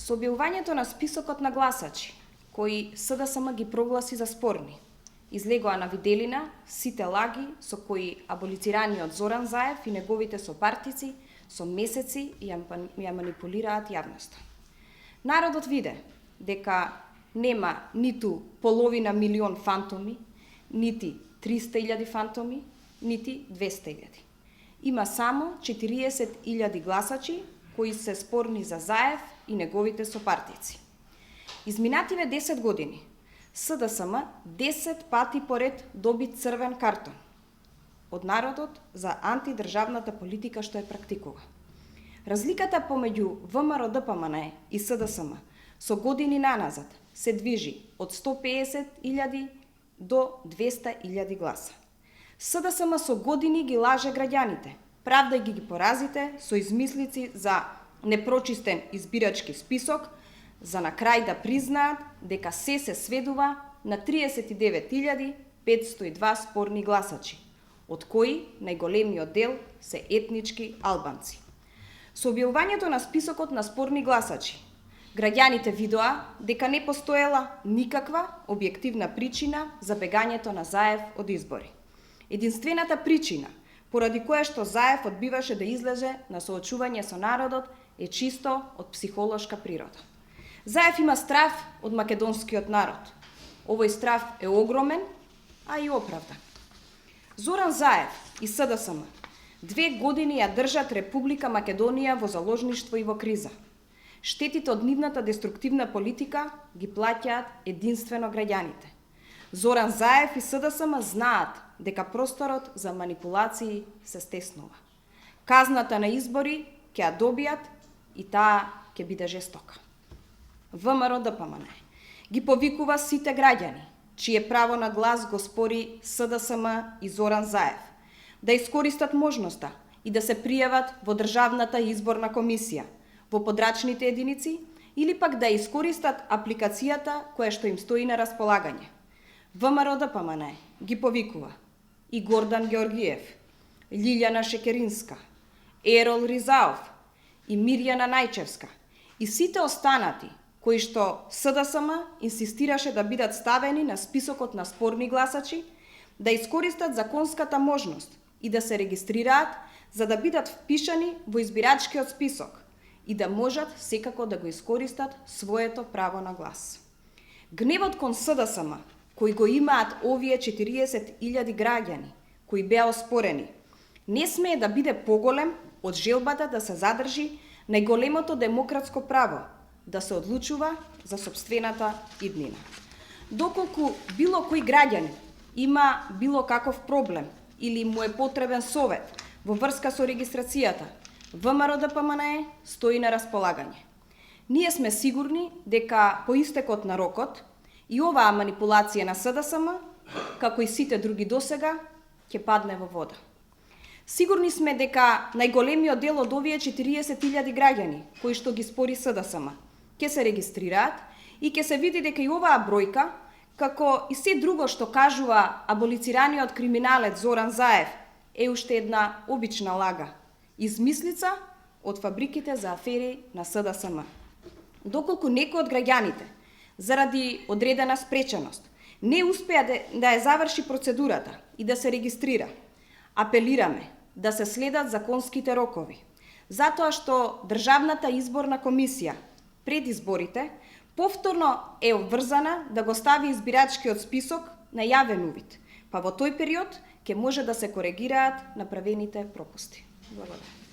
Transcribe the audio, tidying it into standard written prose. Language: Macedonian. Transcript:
Со објавувањето на списокот на гласачи, кои СДСМ ги прогласи за спорни, излегоа на виделина сите лаги со кои аболицираниот Зоран Заев и неговите сопартици со месеци ја манипулираат јавноста. Народот виде дека нема ниту половина милион фантоми, нити 300.000 фантоми, нити 200.000. Има само 40.000 гласачи кои се спорни за Заев и неговите сопартици. Изминативе 10 години СДСМ 10 пати поред доби црвен картон од народот за антидржавната политика што ја практикува. Разликата помеѓу ВМРО-ДПМНЕ и СДСМ со години наназад се движи од 150.000 до 200.000 гласа. СДСМ со години ги лаже граѓаните, правдајќи ги поразите со измислици за непрочистен избирачки список, за на крај да признаат дека се сведува на 39.502 спорни гласачи, од кои најголемиот дел се етнички албанци. Со објавувањето на списокот на спорни гласачи, граѓаните видоа дека не постоела никаква објективна причина за бегањето на Заев од избори. Единствената причина поради која што Заев одбиваше да излезе на соочување со народот е чисто од психолошка природа. Заев има страв од македонскиот народ. Овој страв е огромен, а и оправдан. Зоран Заев и СДСМ 2 години ја држат Република Македонија во заложништво и во криза. Штетите од нивната деструктивна политика ги плаќаат единствено граѓаните. Зоран Заев и СДСМ знаат дека просторот за манипулации се стеснува. Казната на избори ќе ја добијат и таа ќе биде жестока. ВМРО-ДПМНЕ ги повикува сите граѓани, чие право на глас го спори СДСМ и Зоран Заев, да искористат можноста и да се пријават во Државната изборна комисија, во подрачните единици, или пак да искористат апликацијата која што им стои на располагање. ВМРО-ДПМНЕ ги повикува и Гордан Георгиев, Лилјана Шекеринска, Ерол Ризаов и Мирјана Најчевска и сите останати кои што СДСМ инсистираше да бидат ставени на списокот на спорни гласачи, да искористат законската можност и да се регистрираат за да бидат впишани во избирачкиот список и да можат секако да го искористат своето право на глас. Гневот кон СДСМ, кои го имаат овие 40.000 граѓани кои беа оспорени, не смее да биде поголем од желбата да се задржи најголемото демократско право да се одлучува за сопствената иднина. Доколку било кој граѓанин има било каков проблем или му е потребен совет во врска со регистрацијата, ВМРО-ДПМНЕ стои на располагање. Ние сме сигурни дека по истекот на рокот и оваа манипулација на СДСМ, како и сите други досега, ќе падне во вода. Сигурни сме дека најголемиот дел од овие 40.000 граѓани кои што ги спори СДСМ ќе се регистрираат и ќе се види дека и оваа бројка, како и се друго што кажува аболицираниот криминалец Зоран Заев, е уште една обична лага, измислица од фабриките за афери на СДСМ. Доколку некој од граѓаните, заради одредена спреченост, не успеа да ја заврши процедурата и да се регистрира, апелираме да се следат законските рокови, затоа што Државната изборна комисија пред изборите повторно е обврзана да го стави избирачкиот список на јавен увид, па во тој период ќе може да се коригираат направените пропусти. Благодарам.